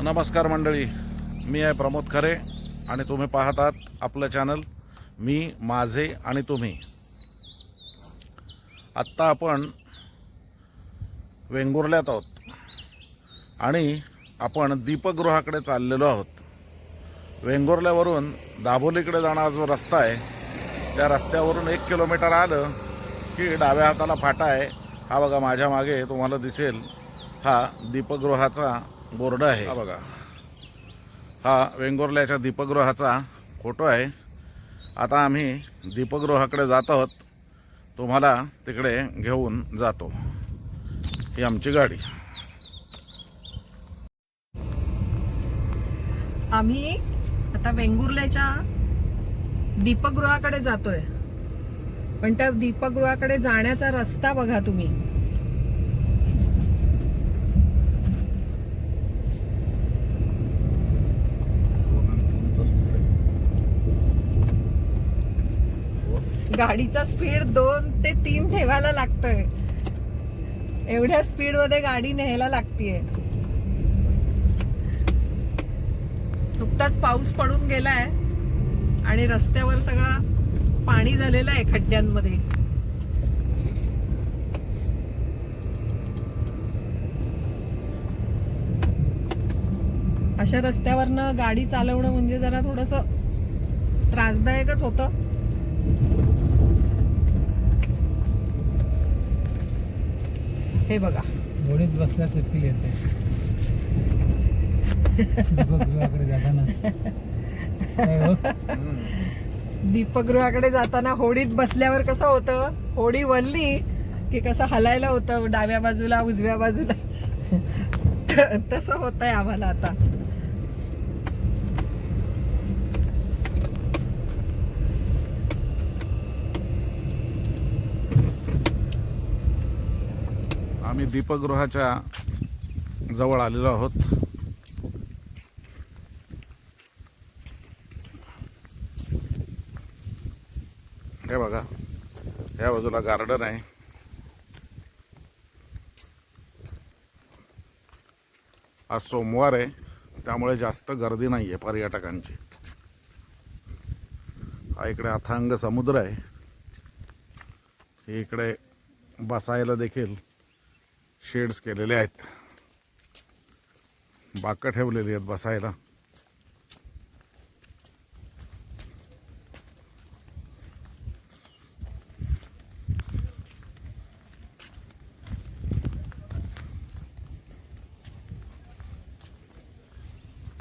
नमस्कार मंडळी, मी आहे प्रमोद खरे आणि तुम्ही पाहतात आपलं चॅनल मी माझे आणि तुम्ही. आत्ता आपण वेंगुर्ल्यात आहोत आणि आपण दीपगृहाकडे चाललेलो आहोत. वेंगुर्ल्यावरून दाभोलीकडे जाणारा जो रस्ता आहे त्या रस्त्यावरून 1 किलोमीटर आलं की डाव्या हाताला फाटा आहे. हा बघा माझ्या मागे तुम्हाला दिसेल, हा दीपगृहाचा बोर्ड आहे. हा बघा, हा वेंगुर्ल्याच्या दीपगृहाचा फोटो आहे. आता आम्ही दीपगृहाकडे जात आहोत, तुम्हाला तिकडे घेऊन जातो. ही आमची गाडी. आम्ही आता वेंगुर्ल्याच्या दीपगृहाकडे जातोय, पण त्या दीपगृहाकडे जाण्याचा रस्ता बघा तुम्ही. गाडीचा स्पीड 2 ते 3 ठेवायला लागतोय. एवढ्या स्पीड मध्ये गाडी न्यायला लागतीये. नुकताच पाऊस पडून गेलाय आणि रस्त्यावर सगळं पाणी झालेलं आहे खड्ड्यांमध्ये. अशा रस्त्यावरनं गाडी चालवणं म्हणजे जरा थोडंसं त्रासदायकच होतं. हे बघा, घोडीत बसल्याचं फील येते दीपगृहाकडे जाताना. दीपगृहाकडे जाताना होडीत बसल्यावर कसं होतं, होडी वळली की कसं हलायला होतं डाव्या बाजूला उजव्या बाजूला. तसं होतंय आम्हाला आता. आम्ही दीपगृहाच्या जवळ आलेलो आहोत. हे बघा, या बाजूला गार्डन आहे. आज सोमवार आहे त्यामुळे जास्त गर्दी नाही आहे पर्यटकांची. हा इकडे अथांग समुद्र आहे. इकडे बसायला देखील शेड्स केलेले आहेत, बाकं ठेवलेली आहेत बसायला.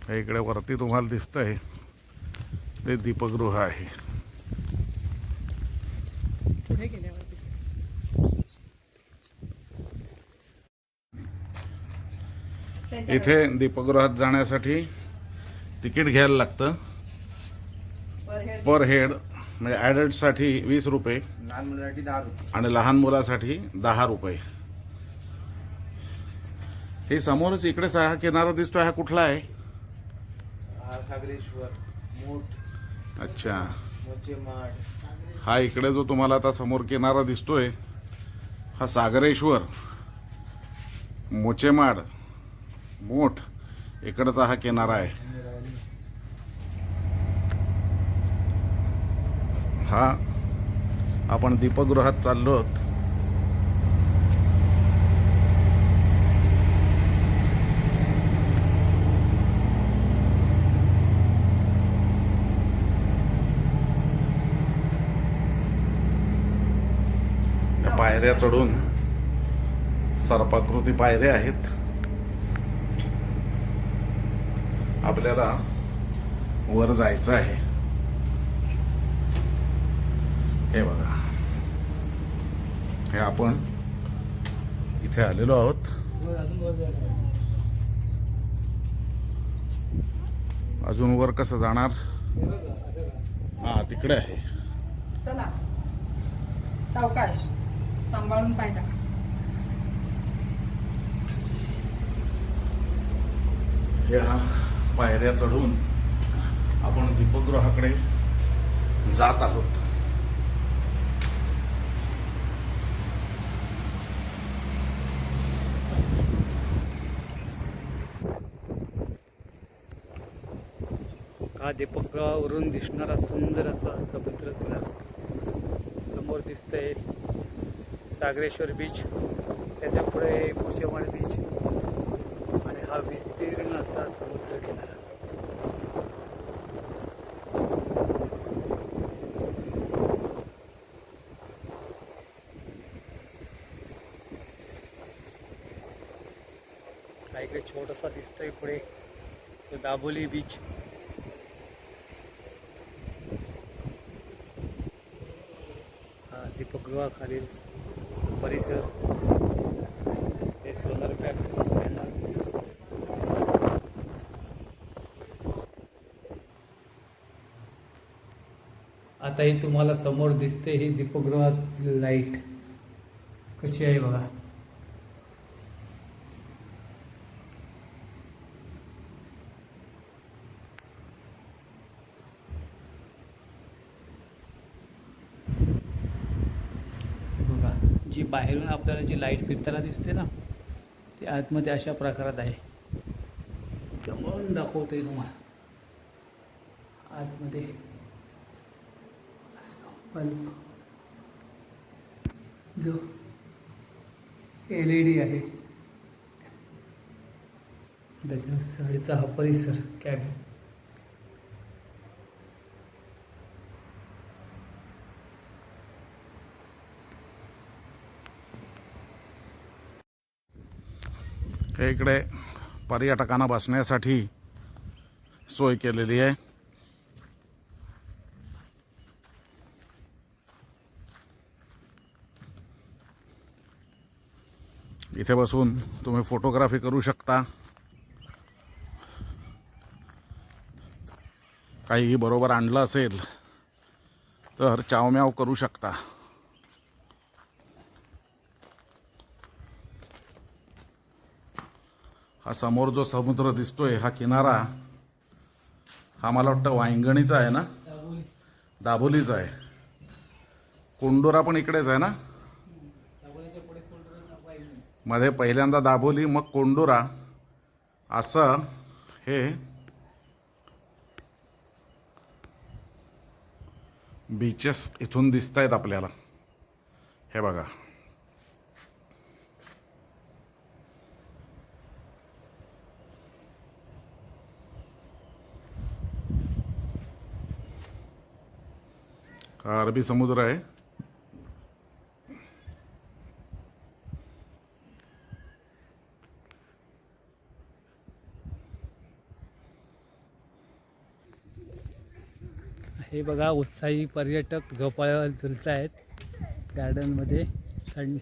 हे इकडे वरती तुम्हाला दिसतंय ते दीपगृह आहे. पुढे गेल्यावर इथे दीपगृहात जाण्यासाठी तिकीट घ्यायला लागतं. पर हेड म्हणजे ॲडल्टसाठी 20 रुपये, लहान मुलांसाठी 10 रुपये आणि लहान मुलासाठी 10 रुपये. हे समोरच इकडे हा किनारा दिसतोय, हा कुठला आहे? सागरेश्वर, मोठ, अच्छा, मोचेमाड. हा इकडे जो तुम्हाला आता समोर किनारा दिसतोय हा सागरेश्वर, मोचेमाड, मोठ इकडचा हा किनारा आहे. हा आपण दीपगृहात चाललो आहोत. त्या पायऱ्या चढून सर्पाकृती पायऱ्या आहेत. आपल्याला वर जायचं आहे. हे बघा, हे आपण इथे आलेलो आहोत. अजून वर कसं जाणार? हा तिकडे आहे. चला, सावकाश, सांभाळून पाय टाका. हे हा पायऱ्या चढून आपण दीपगृहाकडे जात आहोत. हा दीपगृहावरून दिसणारा सुंदर असा समुद्र किनारा समोर दिसतंय. सागरेश्वर बीच, त्याच्या पुढे मोशेवाड बीच आणि हा विस्तीर्ण असा समुद्र किनारा. हा इकडे छोटासा दिसतोय पुढे तो दाभोली बीच. हा दीपगृहाखालील परिसर. हे सोलर पॅनल. आता ही तुम्हाला समोर दिसते ही दीपगृहातील लाईट कशी आहे बघा. बघा जी बाहेरून आपल्याला जी लाईट फिरताना दिसते ना ती आतमध्ये अशा प्रकारात आहे. जमून दाखवतोय तुम्हाला आतमध्ये बल्ब जो LED आहे. त्याच्या साडीचा हा परिसर कॅबिन. हे इकडे पर्यटकांना बसण्यासाठी सोय केलेली आहे. इथे बसून तुम्ही फोटोग्राफी करू शकता. काहीही बरोबर आणलं असेल तर चावम्याव करू शकता. हा समोर जो समुद्र दिसतोय हा किनारा हा मला वाटतं वांगणीचा आहे ना, दाभोलीचा आहे. कोंडोरा पण इकडेच आहे ना. मध्ये पहिल्यांदा दाभोली मग कोंडोरा असं हे बीचेस इथून दिसत आहेत आपल्याला. हे बघा हा अरबी समुद्र आहे. हे बघा उत्साही पर्यटक झोपाळ्यावर झुलत आहेत गार्डनमध्ये. थंड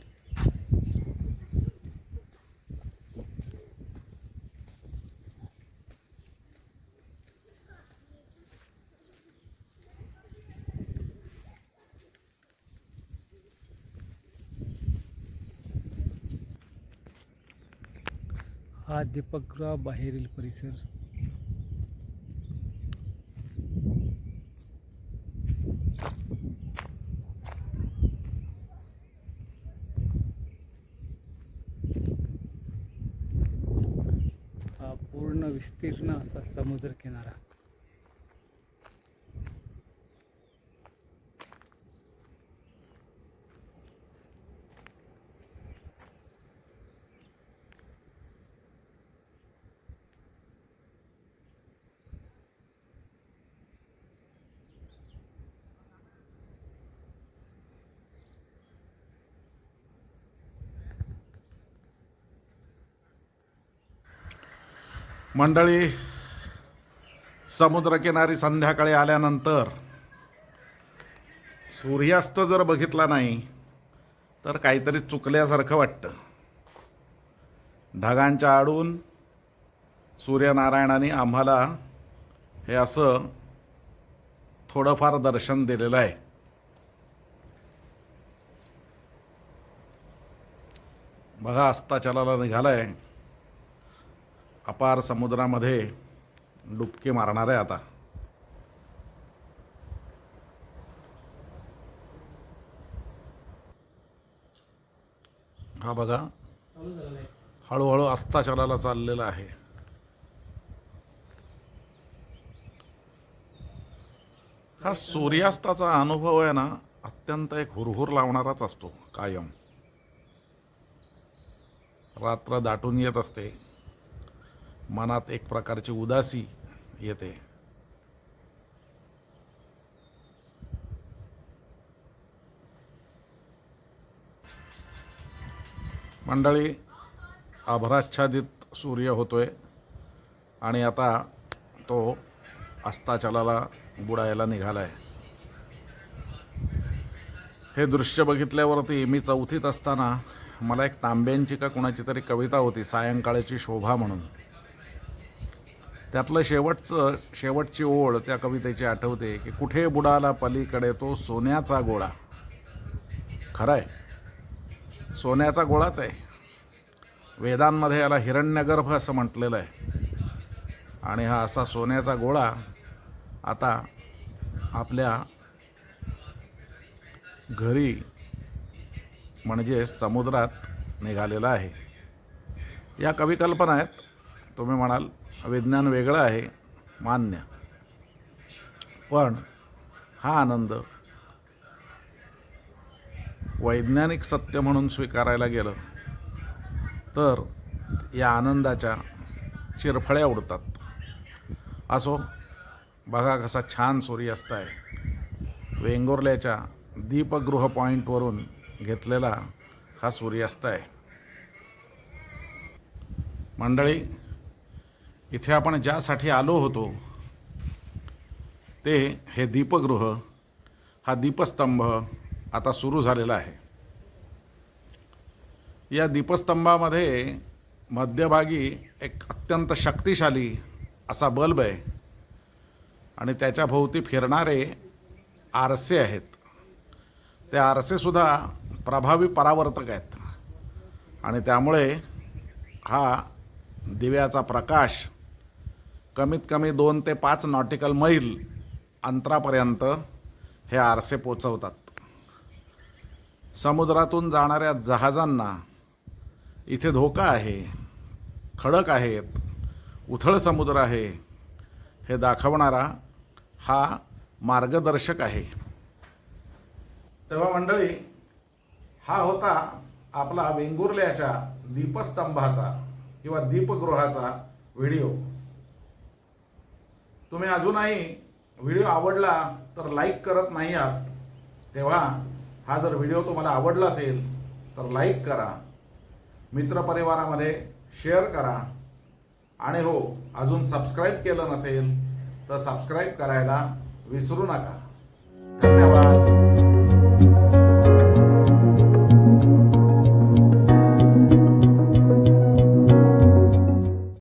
हा दीपगृहा बाहेरील परिसर. हा पूर्ण विस्तीर्ण असा समुद्र किनारा. मंडळी, समुद्रकिनारी संध्याकाळी आल्यानंतर सूर्यास्त जर बघितला नाही तर काहीतरी चुकल्यासारखं वाटतं. ढगांच्या आडून सूर्यनारायणाने आम्हाला हे असं थोडंफार दर्शन दिलेलं आहे. बघा अस्ताचलाला निघालाय. अपार समुद्रामध्ये डुबकी मारणार आहे आता. हा बघा हळूहळू अस्ताचलाला चाललेला आहे. हा सूर्यास्ताचा अनुभव आहे ना, अत्यंत एक हुरहुर लावणाराच असतो कायम. रात्र दाटून येत असते, मनात एक प्रकारची उदासी येते. मंडळी, आभराच्छादित सूर्य होतोय आणि आता तो अस्ताचलाला बुडायला निघालाय. हे दृश्य बघितल्यावरती मी 4थीत असताना मला एक तांब्यांची का कुणाची तरी कविता होती, सायंकाळची शोभा म्हणून. त्यातलं शेवटची ओळ त्या कवितेची आठवते की कुठे बुडाला पलीकडे तो सोन्याचा गोळा. खरंय, सोन्याचा गोळाच आहे. वेदांमध्ये याला हिरण्यगर्भ असं म्हटलेलं आहे. आणि हा असा सोन्याचा गोळा आता आपल्या घरी म्हणजे समुद्रात निघालेला आहे. या कविकल्पना आहेत. तुम्ही म्हणाल विज्ञान वेगळं आहे, मान्य. पण हा आनंद वैज्ञानिक सत्य म्हणून स्वीकारायला गेलं तर या आनंदाच्या चिरफळ्या उडतात. असो, बघा कसा छान सूर्यास्त आहे. वेंगुर्ल्याच्या दीपगृह पॉईंटवरून घेतलेला हा सूर्यास्त आहे. मंडळी, इथे आपण ज्यासाठी आलो होतो ते हे दीपगृह, हा दीपस्तंभ आता सुरू झालेला आहे. या दीपस्तंभामध्ये मध्यभागी एक अत्यंत शक्तिशाली असा बल्ब आहे आणि त्याच्या भोवती फिरणारे आरसे आहेत. ते आरसेसुद्धा प्रभावी परावर्तक आहेत आणि त्यामुळे हा दिव्याचा प्रकाश कमीत कमी 2 ते 5 नॉटिकल मैल अंतरापर्यंत हे आरसे पोचवतात. समुद्रातून जाणाऱ्या जहाजांना इथे धोका आहे, खडक आहेत, उथळ समुद्र आहे, हे दाखवणारा हा मार्गदर्शक आहे. तेव्हा मंडळी, हा होता आपला वेंगुर्ल्याच्या दीपस्तंभाचा किंवा दीपगृहाचा व्हिडिओ. तुम्ही अजूनही व्हिडिओ आवडला तर लाईक करत नाही आहात. तेव्हा हा जर व्हिडिओ तुम्हाला आवडला असेल तर लाईक करा, मित्रपरिवारामध्ये शेअर करा आणि हो, अजून सबस्क्राईब केलं नसेल तर सबस्क्राईब करायला विसरू नका. धन्यवाद.